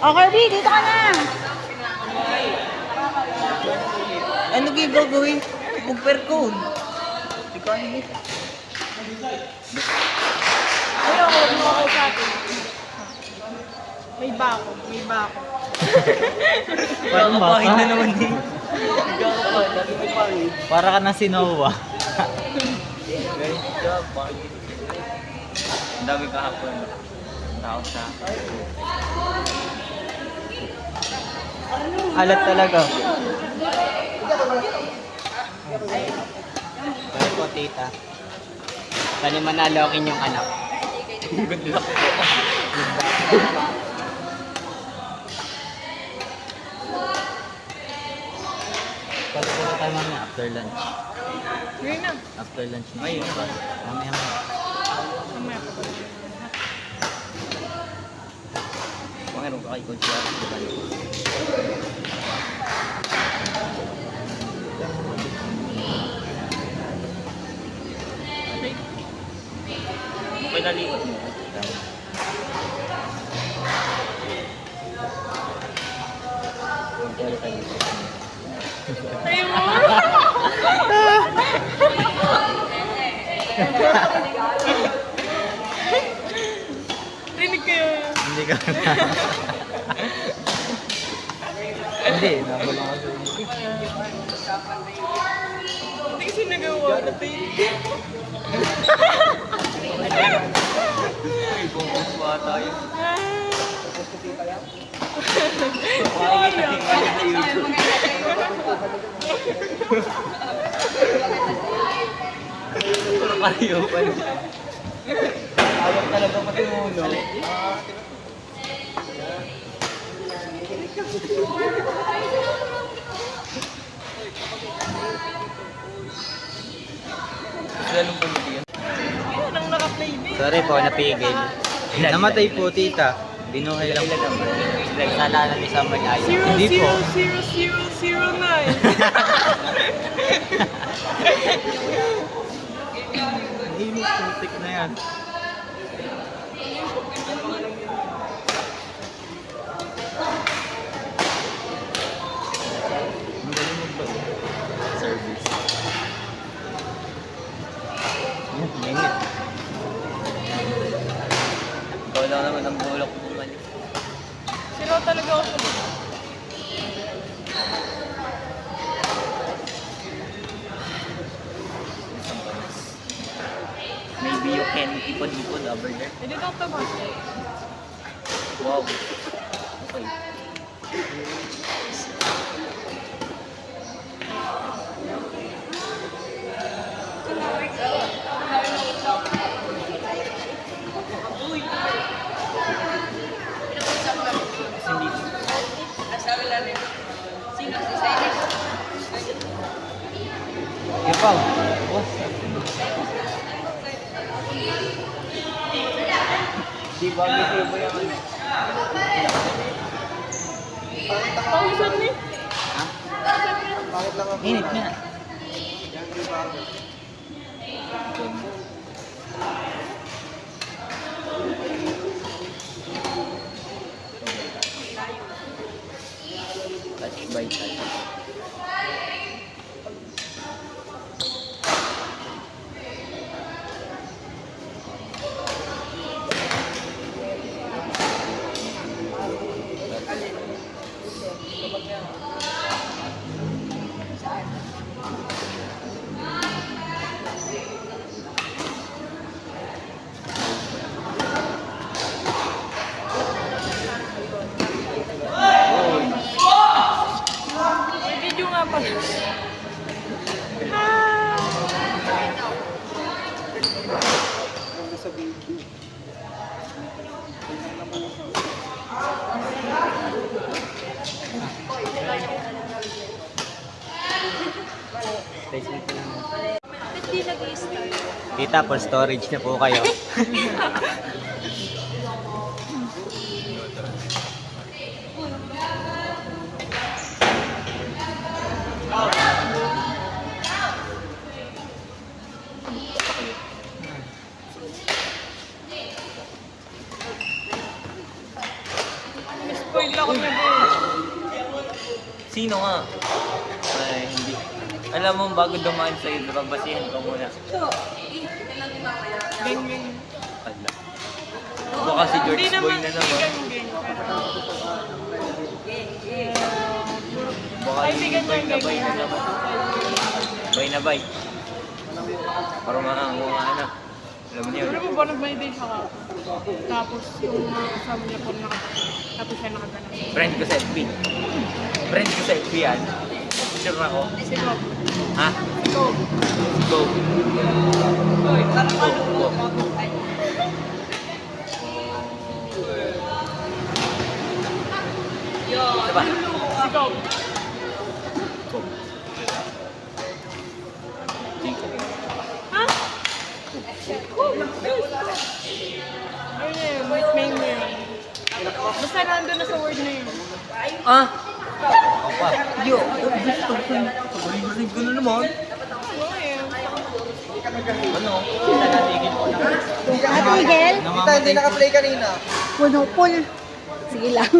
O, Kirby, dito ka na. Ano kayo gagawin? Mag-per code. Ayoko, huwag mo ako sa akin. May bako, may bako. Parang bakit na naman eh. Para ka na si Noah. Guys, bakit? Ang dami kahapon. Tao sa... Alat talaga. Kaya po, tita. Sali manalokin yung anak. Good luck. Pagkakita tayo mamaya after lunch. Ngayon na. After lunch na. Ay, mamaya mo. Mamaya pa ba? Pangarong ka kay Coach Yara. Okay na liwat mo. Tayo mo! Rinig kayo. Hindi ka na. Hindi, nakulang ako sa Hindi kasi nagawa na tayo. Ay, focus pa tayo. Puro kayo pa niya. Awag talaga pati muno. Lalong pumili yan. Nang naka-play din. Sorry po, napigil. Namatay po, tita. Binuhay lang po. Sala na ni Summer Light. Hindi po. 00009. Nahimik, putik na yan. Ang galing magbago. Service. Yan, minit. Ikaw lang naman ang bulak mo bumalik. Sino talaga ako sa dito? Maybe you can ipod-ipod over there. Hindi na ako tamas. Wow. Okay. Hindi. Yung pang. Boss. Di ba gusto mo yung ano? Pawisan ni? Ha? Bakit lang ako? Init nga. Yan, di ba ako? Touch by touch. May video nga pala. Ang sa video. Facebook ko lang. Ba't di nag-i-start? Kita, for storage na po kayo. Miss ko hindi ako nag Sino nga? Ay, hindi. Alam mo, bago dumaan sa'yo, babasihan ko muna. Gang. Ala. Baka si George Hindi Boy naman, na hindi naman. gang. Baka Kaibigan si Boy niya na yung bay na naman. Bay na bay. Para mga alam niyo. Pero mo ba nag-may day siya ka? Tapos yung mga kasama niya po tapos siya nakaganap. Friend ko sa FB. Friend ko sa FB yan. Sure na ako. Si Bob. Ha? Go. Go. Uy, parang Go. Go. Diba? Si Go. Go. Ha? Ayun na yun, wait name mo yun. Basta nandun na sa word na yun. Ah? Apa? Yo, sabi ko na naman. Ano eh? Ano? Kita natigil ko na. Tigil? Kita, hindi naka-play kanina. Monopol. Sige lang.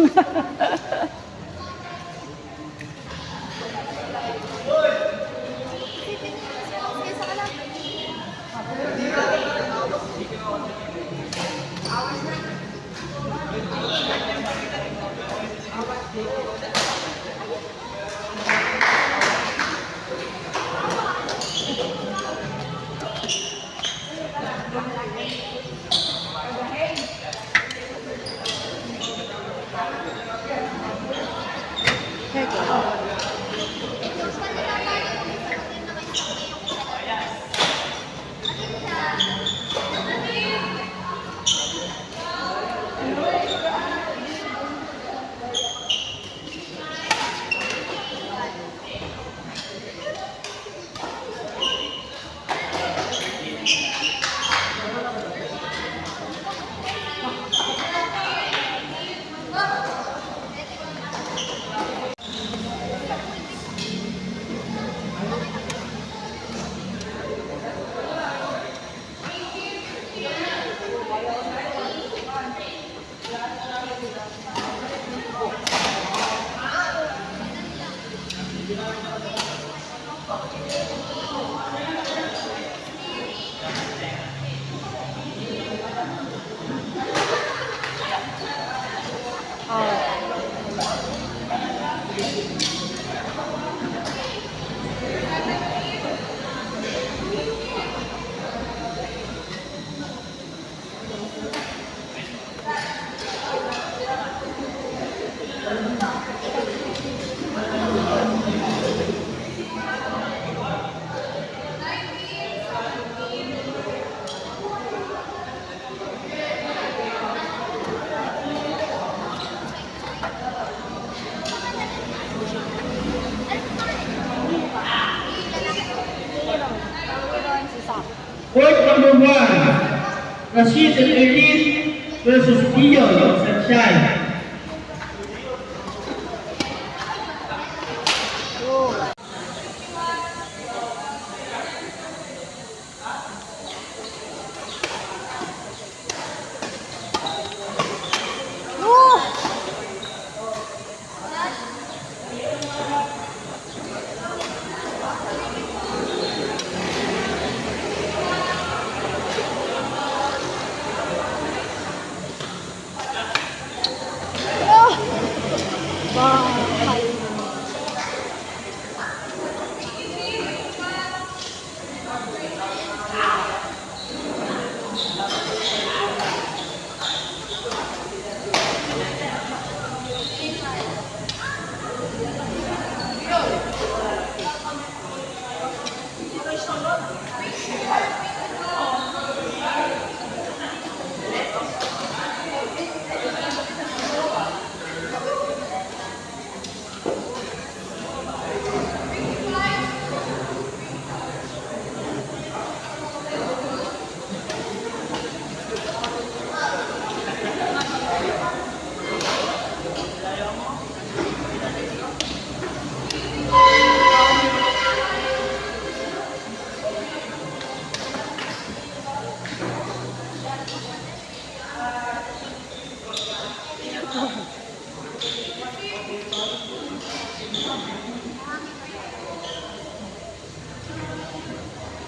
Court number 1, Rashid and Elise versus Dion Sunshine.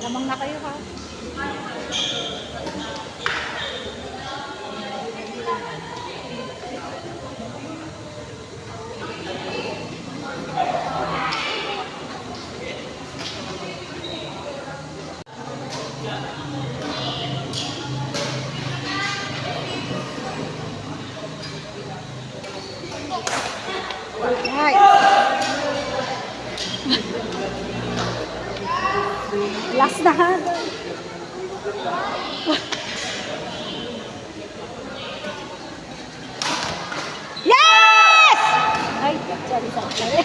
Lamang na kayo ha. Ay. Last na ha. Yes! Ay, sorry.